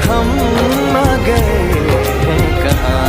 हम आ गए हैं कहाँ।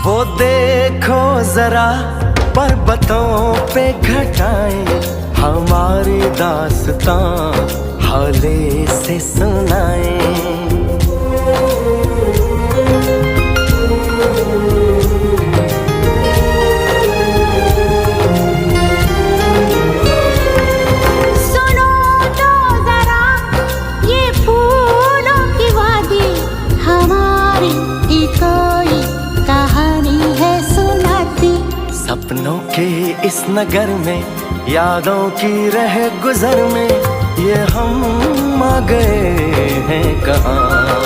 वो देखो जरा पर्वतों पे घटाएं, हमारी दास्तां हौले से सुनाएं। सपनों के इस नगर में, यादों की रह गुजर में, ये हम आ गए हैं कहाँ।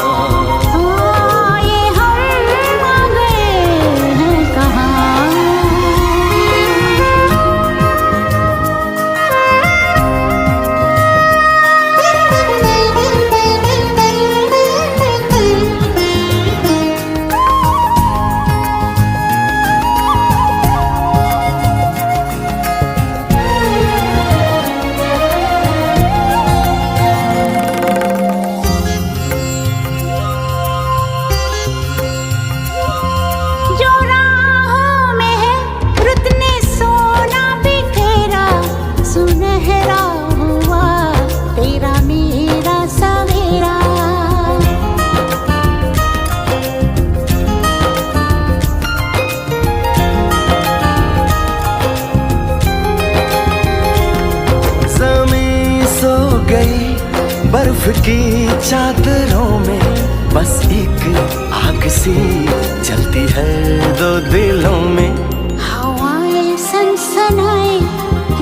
बर्फ की चादरों में बस एक आग सी जलती है दो दिलों में। हवाएं सनसनाए,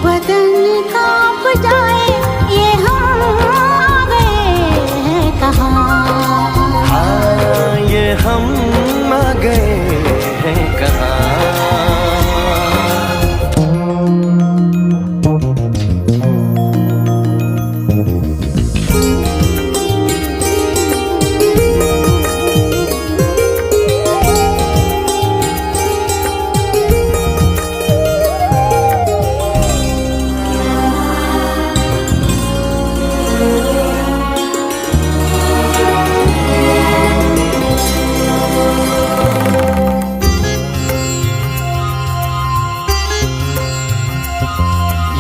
बदन कांप जाए, ये हम आ गए हैं कहाँ। हाँ, ये हम आ गए हैं कहाँ।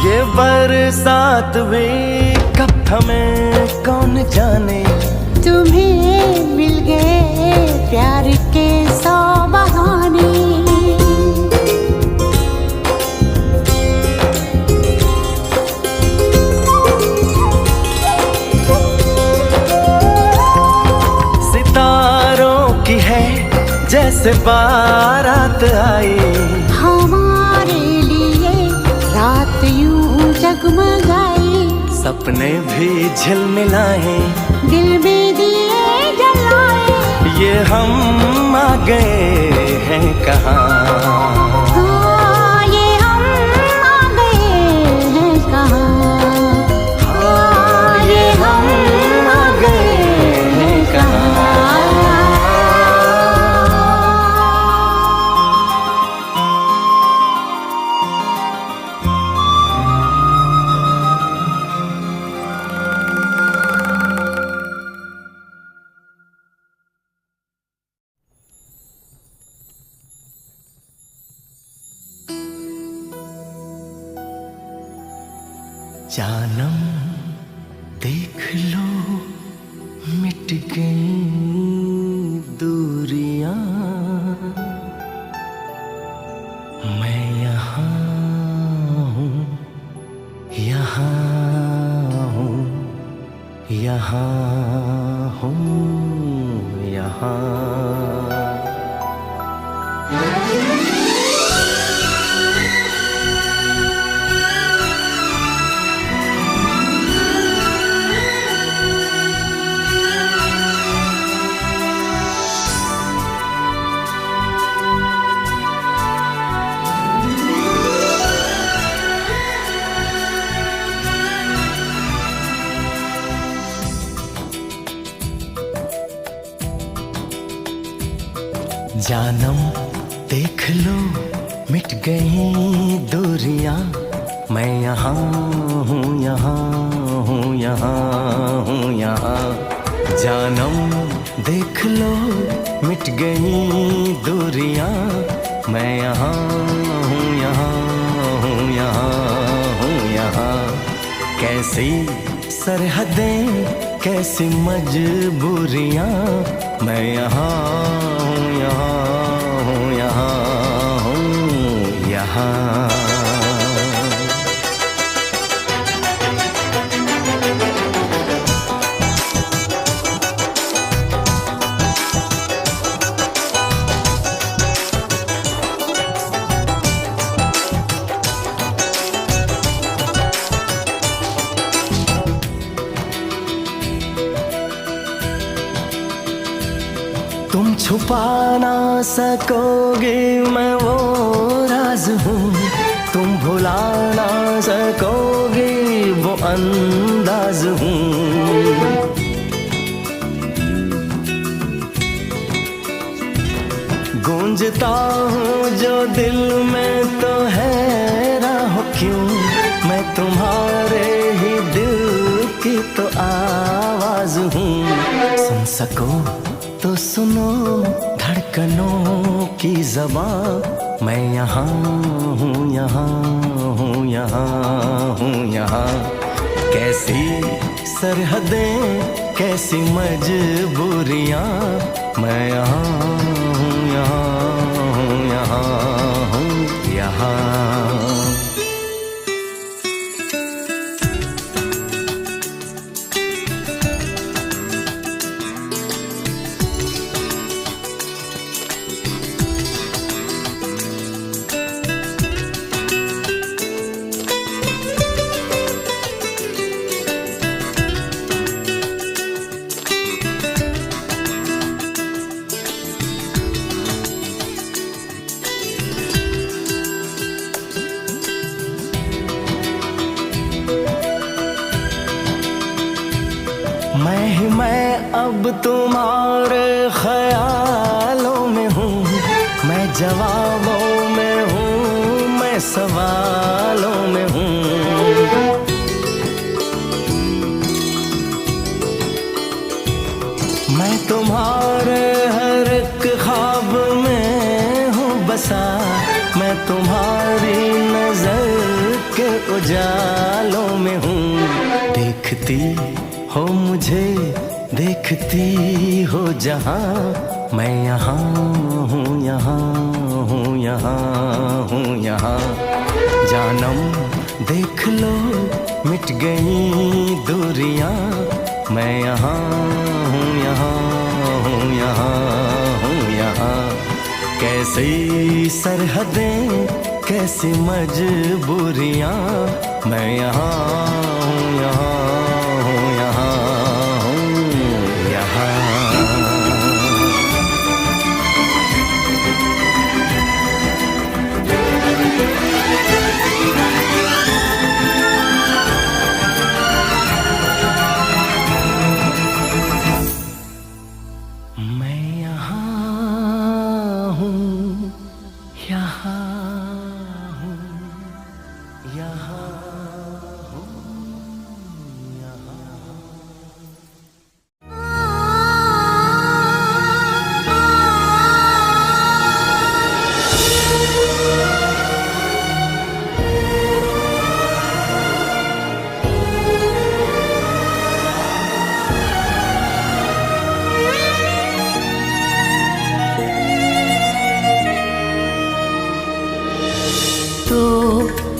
ये बरसात में कब थमे कौन जाने, तुम्हें मिल गए प्यार के 100 बहाने। सितारों की है जैसे बारात आई, हमारे लिए रात यूं जगमगाई। सपने भी झिलमिलाए, दिल में दिए जलाए, ये हम आ गए हैं कहाँ। जानम देख लो मिट गई दूरियां, मैं यहाँ हूँ, यहाँ हूँ, यहाँ हूँ, यहाँ। जानम देख लो मिट गई दूरियां, मैं यहाँ हूँ, यहाँ हूँ, यहाँ हूँ, यहाँ। जानम देख लो मिट गई दूरियां, मैं यहाँ हूँ, यहाँ हूँ, यहाँ हूँ, यहाँ। कैसी सरहदें कैसी मजबूरियां, मैं यहाँ हूँ, यहाँ हूँ, यहाँ हूँ, यहाँ। तुम छुपा ना सकोगे मैं वो राज हूँ, तुम भुला ना सकोगे वो अंदाज हूँ। गूंजता हूँ जो दिल में तो हैरान हो क्यों, मैं तुम्हारे ही दिल की तो आवाज हूँ। सुन सको तो सुनो धड़कनों की ज़बां, मैं यहाँ हूँ, यहाँ हूँ, यहाँ हूँ, यहाँ। कैसी सरहदें कैसी मजबूरियाँ, मैं यहाँ हूँ, यहाँ हूँ, यहाँ हूँ, यहाँ। मैं अब तुम्हारे ख्यालों में हूँ, मैं जवाबों में हूँ, मैं सवालों में हूँ। मैं तुम्हारे हर एक ख्वाब में हूँ बसा, मैं तुम्हारी नजर के उजालों में हूँ। देखती हो मुझे देखती हो जहाँ, मैं यहाँ हूँ, यहाँ हूँ, यहाँ हूँ, यहाँ। जानम देख लो मिट गई दूरियां, मैं यहाँ हूँ, यहाँ हूँ, यहाँ हूँ, यहाँ। कैसी सरहदें कैसी मजबूरियां, मैं यहाँ हूँ, यहाँ हूँ, यहाँ हूँ, यहाँ। मैं यहाँ हूँ, यहाँ हूँ, यहाँ हूँ, यहाँ। तो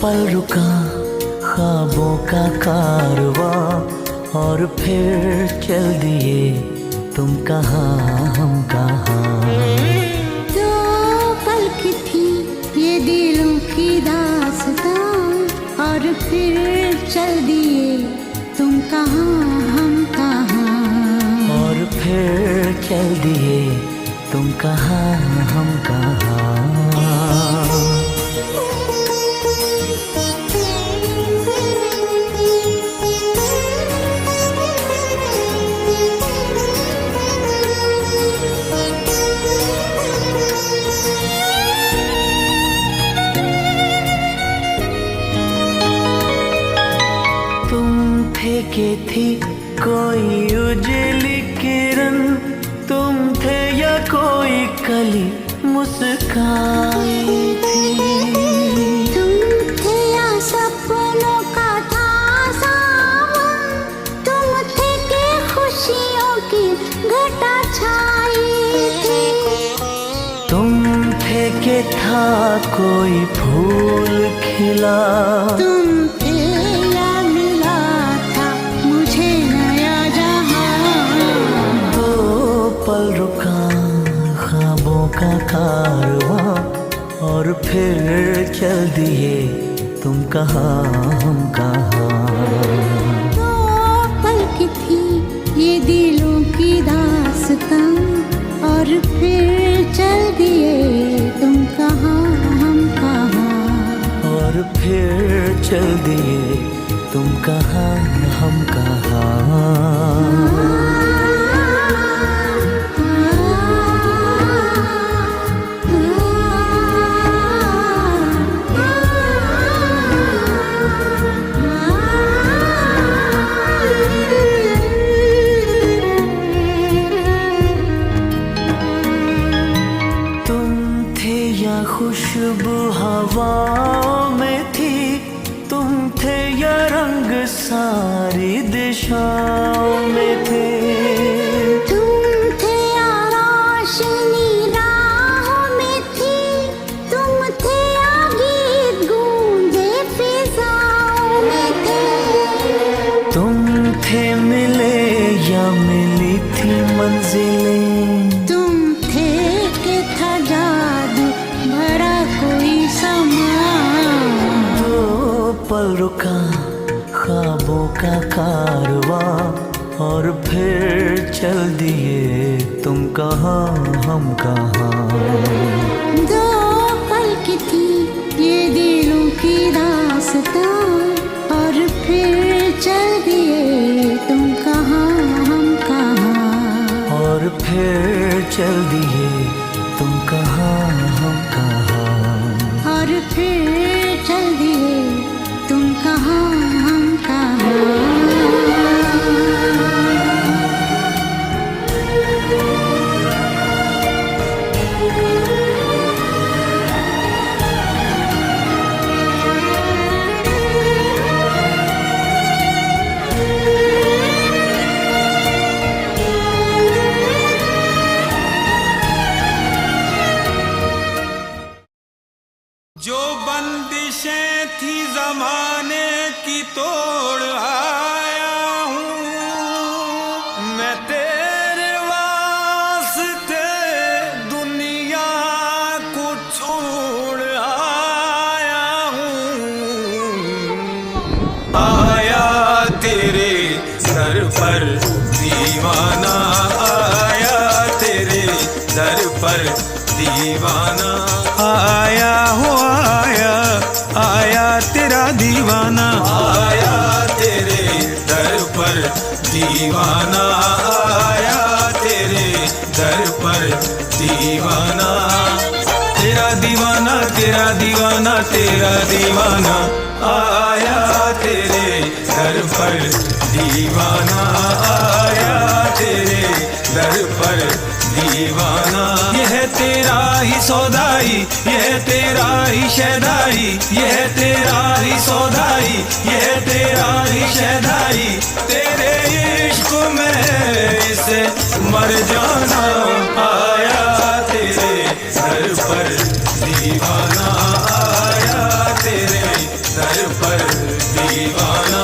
पल रुका ख्वाबों का कारवां, और फिर चल दिए तुम कहाँ हम कहाँ। दो पल फिर चल दिए तुम कहाँ हम कहाँ। और फिर चल दिए तुम कहाँ हम कहाँ। के थी कोई उजली किरण, तुम थे या कोई कली मुस्काई थी। तुम थे या सपनों का था सावन, तुम थे के खुशियों की घटा छाई थी। तुम थे के था कोई फूल खिला, तुम थे या मिला था मुझे नया जहां। दो पल रुका ख्वाबों का कारवां, और फिर चल दिए तुम कहाँ हम कहाँ। दो पल की थी ये दिलों की दास्तां, और फिर चल दिए तुम कहाँ हम कहाँ। और फिर चल दिए तुम कहाँ हम कहाँ। खुशबू हवाओं में थी, तुम थे या रंग सारी दिशाओं में थे। तुम थे या रोशनी राहों में थी, तुम थे या गीत गूंजे फिजाओं में थे। तुम थे मिले या मिली थी मंजिलें, तुम थे के था जादू भरा कोई समा। दो पल रुका ख्वाबों का कारवां, और फिर चल दिए तुम कहाँ हम कहाँ। दो पल की थी ये दिलों की दास्तां, और फिर चल दिए तुम कहाँ हम कहाँ। और फिर चल दिए तुम कहाँ हम कहाँ। और फिर चल दिए तुम कहाँ हम कहाँ। जो बंदिशें थी जमाने की तोड़ आया हूँ मैं, तेरे वास्ते दुनिया को छोड़ आया हूँ। आया तेरे दर पर दीवाना, आया तेरे दर पर दीवाना। आया हो आया, आया तेरा दीवाना, आया तेरे दर पर दीवाना। आया तेरे दर पर दीवाना। तेरा दीवाना तेरा दीवाना तेरा दीवाना, आया तेरे दर पर दीवाना। आया तेरे दर पर दीवाना। यह तेरा ही सौदाई, यह तेरा ही शहदाई, यह तेरा ही सौदाई, यह तेरा ही शहदाई। तेरे इश्क में इसे मर जाना। आया तेरे दर पर दीवाना, आया तेरे दर पर दीवाना।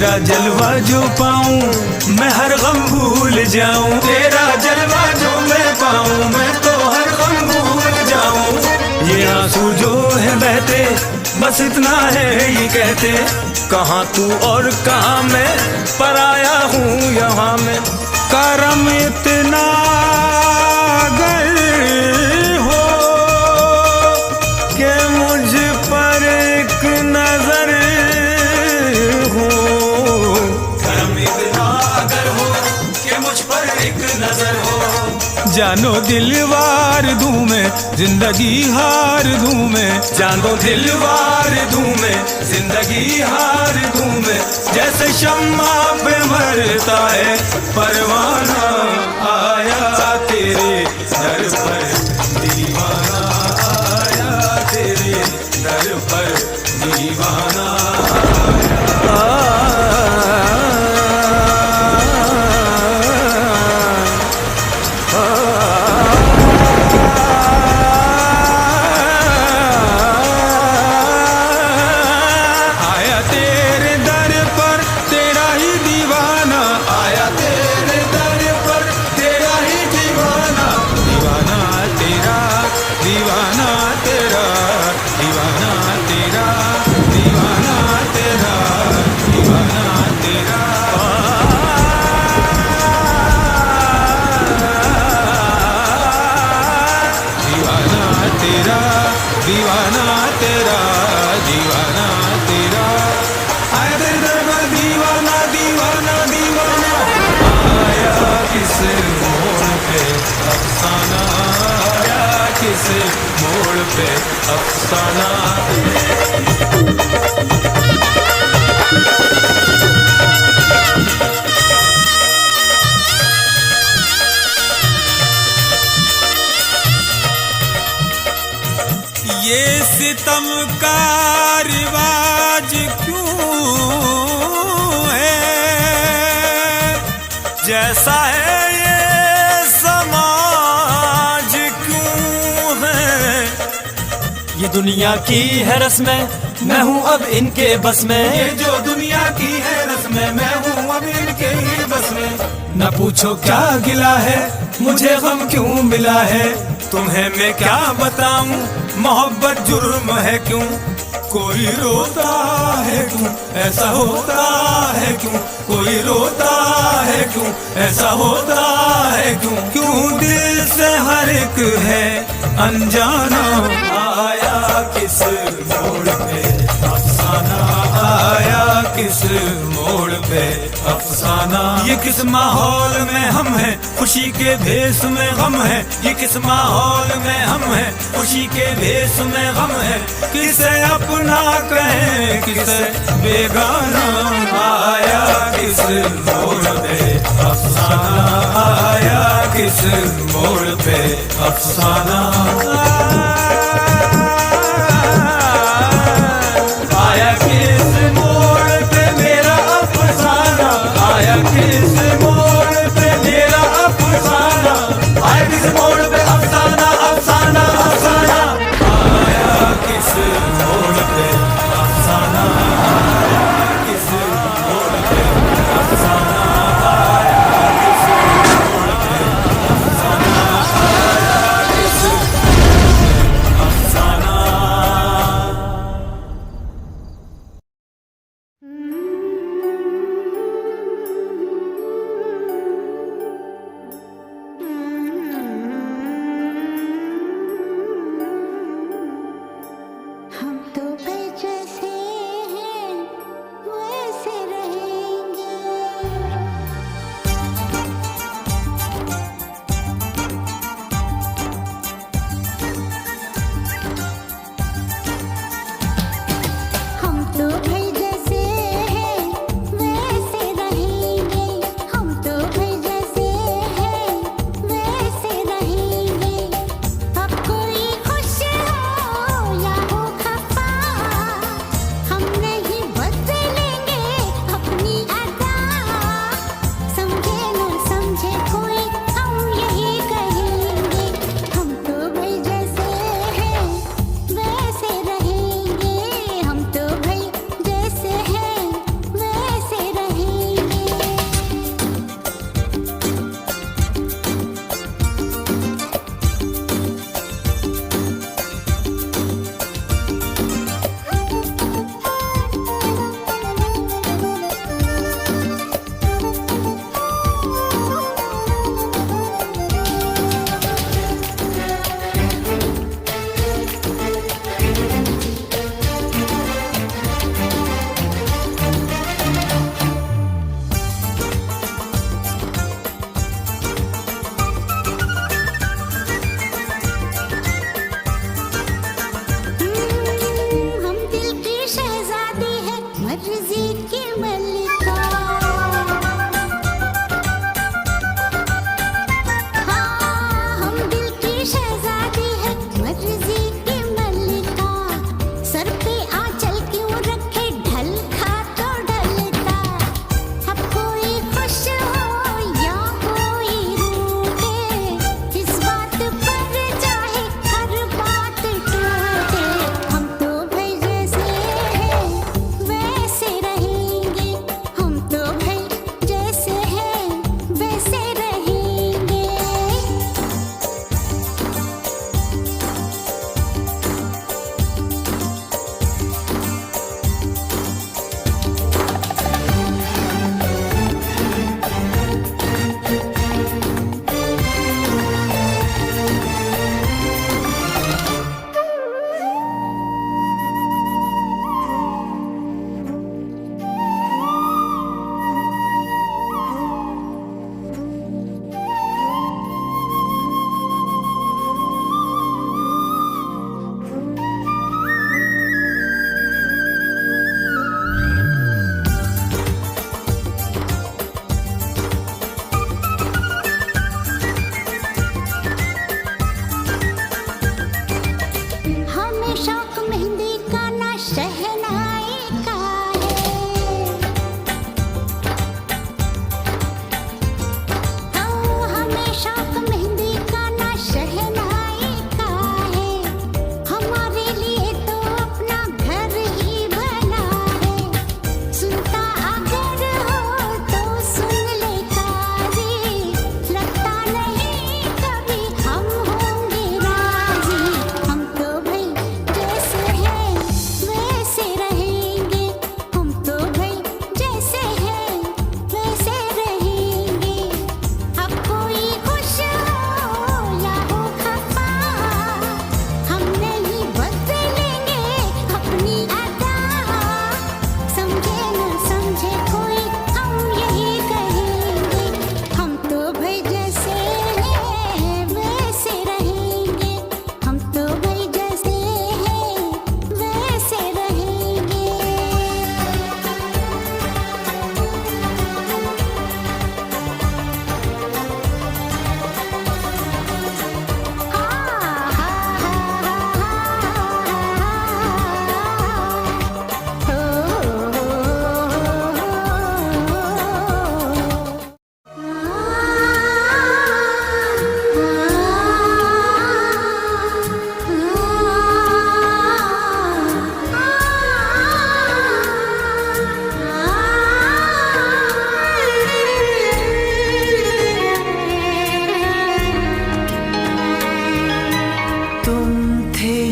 तेरा जलवा जो पाऊं मैं हर गम भूल जाऊं, तेरा जलवा जो मैं पाऊं मैं तो हर गम भूल जाऊं। ये आंसू जो है बहते बस इतना है ये कहते, कहाँ तू और कहाँ मैं, पराया हूँ यहाँ मैं। करम इतना अगर हो कि मुझ पर एक नजर हो, करम इतना अगर हो कि मुझ पर एक नजर हो। जानो दिलवार दूं मैं जिंदगी हार दूं मैं, जानो दिलवार दूं मैं जिंदगी हार दूं मैं। जैसे शम्मा पे मरता है परवाना, आया तेरे दर पर दीवाना, आया तेरे दर पर दीवाना। दीवाना तेरा दीवाना तेरा, आया तेरे दर पर दीवाना दीवाना दीवाना। आया किस मोड़ पे अफसाना, आया किस मोड़ पे अफसाना। ये सितम का रिवाज क्यों है, जैसा है ये समाज क्यों है। ये दुनिया की है रस्में मैं हूँ अब इनके बस में, ये जो दुनिया की है रस्में मैं हूँ अब इनके ही बस में। न पूछो क्या गिला है मुझे गम क्यों मिला है, तुम्हें मैं क्या बताऊं मोहब्बत जुर्म है क्यों। कोई रोता है क्यों ऐसा होता है क्यों, कोई रोता है क्यों ऐसा होता है क्यों। क्यों दिल से हर एक है अनजाना, आया किस मोड़ पे अफसाना, आया किस मोड़ पे अफसाना। ये किस माहौल में हम हैं खुशी के भेस में गम है, ये किस माहौल में हम हैं खुशी के भेस में गम है। किसे अपना कहें किसे बेगाना, आया किस मोड़ पे अफसाना, आया किस मोड़ पे अफसाना। आया किस मोड़ पे मेरा अफसाना, आया किस मोड़ पे मेरा अफसाना, आया किस मोड़ पे अफसाना अफसाना अफसाना। आया किस मोड़ पे अफसाना, आया किस मोड़ पे अफसाना, आया किस मोड़ पे अफसाना, आया किस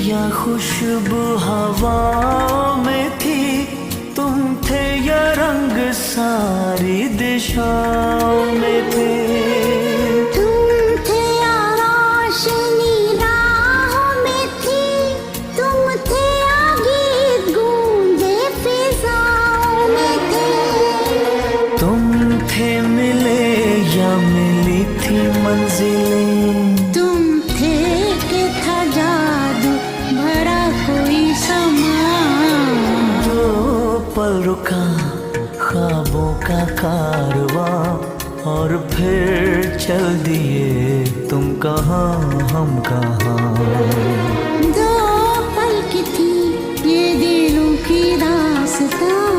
या खुशबू हवाओं में थी, तुम थे या रंग सारी दिशाओं में थे। तुम थे या रोशनी राहों में थी, तुम थे या गीत गूंजे फिजाओं में थे। तुम थे मिले या मिली थी मंजिलें, तुम थे कि था जादू भरा कोई समा। जो पल रुका ख्वाबों का कारवां, और फिर चल दिए तुम कहाँ हम कहाँ। दो पल की थी ये दिलों की दास्तां,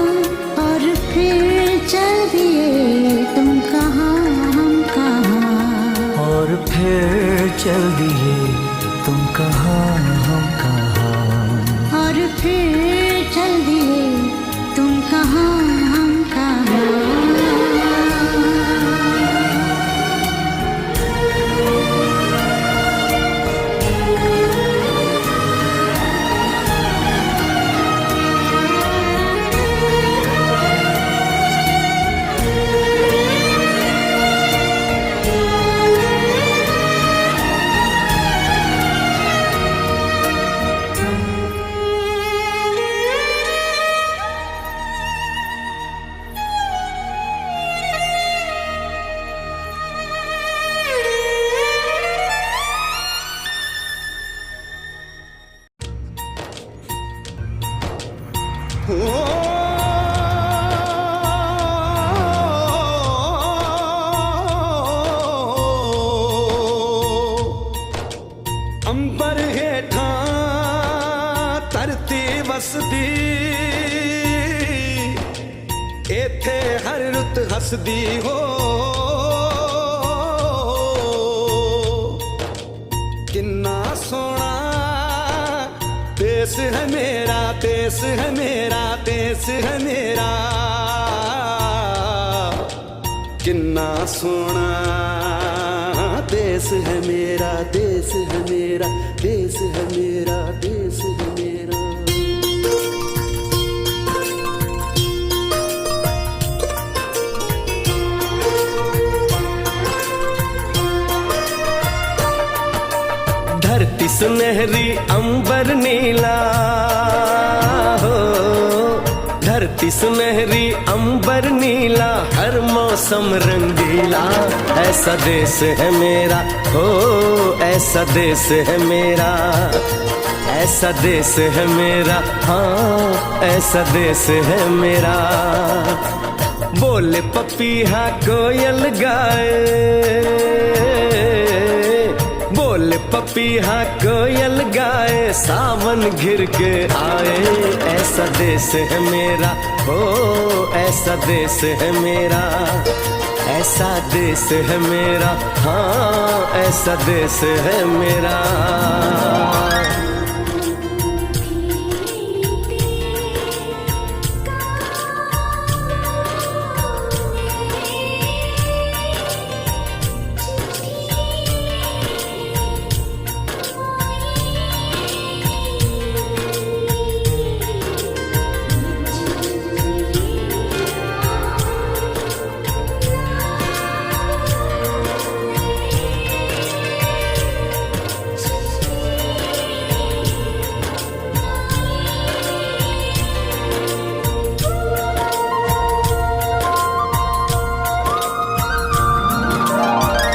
और फिर चल दिए तुम कहाँ हम कहाँ। और फिर चल दिए तुम कहाँ हम कहाँ। और फिर चल दिए तुम कहाँ हम कहाँ। अंबर हेठा धरती वसदी, एथे हर रुत हसदी हो। किन्ना सोना देश है मेरा, देश है मेरा, देश है मेरा। किन्ना सोना देश है मेरा, देश है मेरा, देश है मेरा, देश है मेरा। धरती सुनहरी अंबर नीला हो, धरती सुनहरी अंबर नीला, हर मौसम रंगीला। ऐसा देश है मेरा हो, ऐसा देश है मेरा, ऐसा देश है मेरा, हाँ ऐसा देश है मेरा। बोले पपीहा कोयल गाए, बोले पपीहा कोयल गाए, सावन घिर के आए। ऐसा देश है मेरा हो, ऐसा देश है मेरा, ऐसा देश है मेरा, हाँ ऐसा देश है मेरा।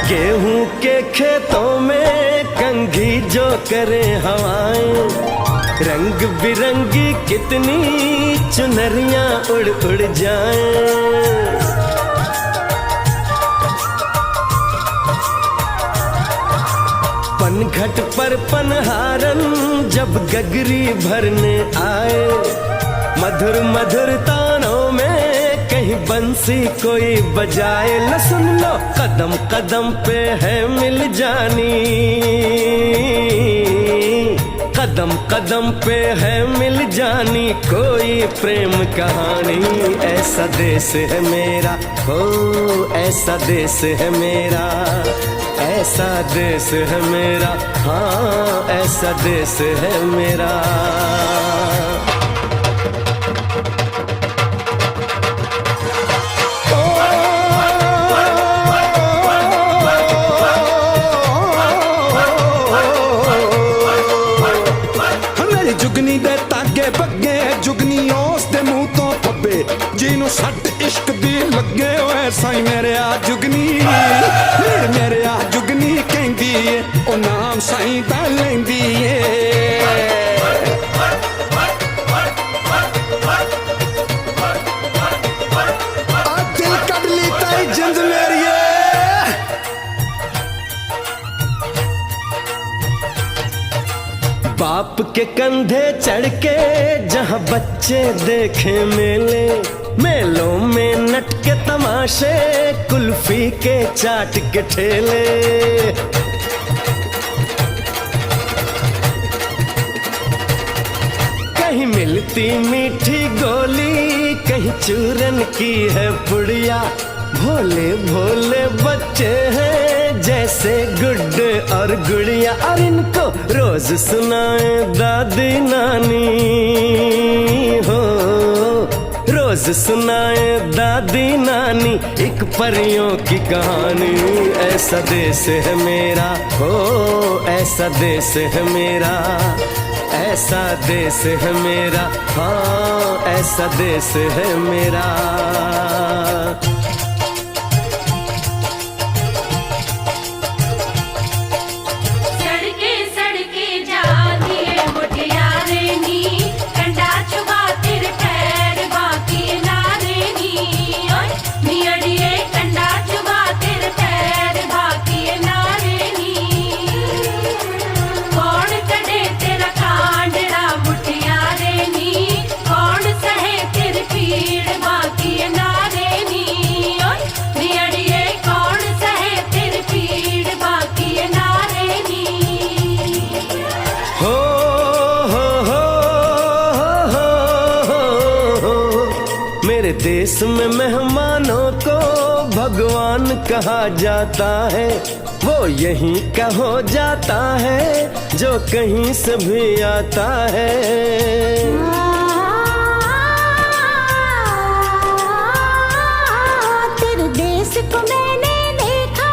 गेहूं के खेतों में कंघी जो करे हवाएं, रंग बिरंगी कितनी चुनरियां उड़ उड़ जाएं। पनघट पर पनहारन जब गगरी भरने आए, मधुर मधुर तानों में कहीं बंसी कोई बजाए। ल सुन लो कदम कदम पे है मिल जानी, कदम कदम पे है मिल जानी कोई प्रेम कहानी। ऐसा देश है मेरा हो, ऐसा देश है मेरा, ऐसा देश है मेरा, हाँ ऐसा देश है मेरा। जुगनी दे तागे बगे जुगनी उस दे मुंह तो पब्बे जिन्हों सट इश्क दी लगे होए साई मेरे आ जुगनी मेरे आ जुगनी कहंदी ए ओ नाम साई दा लैंदी ए। आ दिल कड ली ताई जिंद मेरी बाप के कंधे चढ़ के जहाँ बच्चे देखे मेले, मेलों में नट के तमाशे कुल्फी के चाट के ठेले। कहीं मिलती मीठी गोली, कहीं चूरन की है पुड़िया। भोले भोले बच्चे हैं जैसे गुड्डे और गुड़िया, और इनको रोज सुनाए दादी नानी हो, रोज सुनाए दादी नानी एक परियों की कहानी। ऐसा देश है मेरा हो, ऐसा देश है मेरा, ऐसा देश है मेरा, हाँ ऐसा देश है मेरा। मेरे देश में मेहमानों को भगवान कहा जाता है, वो यहीं का हो जाता है जो कहीं से भी आता है। तेरे देश को मैंने देखा,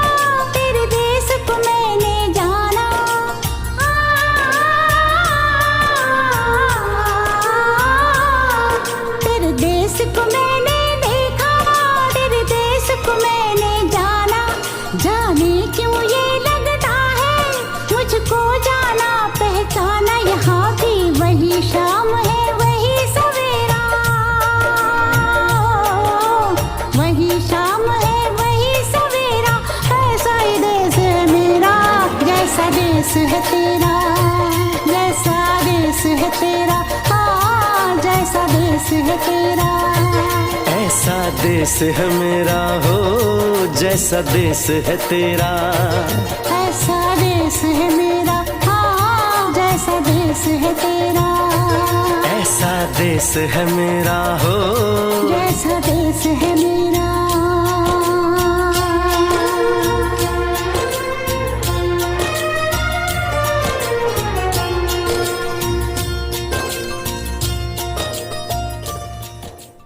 तेरे देश को मैंने जाना। तेरे देश को मैंने देखा, तेरे देश को मैंने जाना। जाने क्यों ये लगता है मुझको जाना पहचाना। यहाँ भी वही शाम है वही सवेरा, वही शाम है वही सवेरा। ऐसा ही देश है मेरा, जैसा देश है तेरा, जैसा देश है तेरा, हाँ जैसा देश है तेरा। ऐसा देश है मेरा हो, जैसा देश है तेरा। ऐसा देश है मेरा, हाँ जैसा देश है तेरा। ऐसा देश है मेरा हो,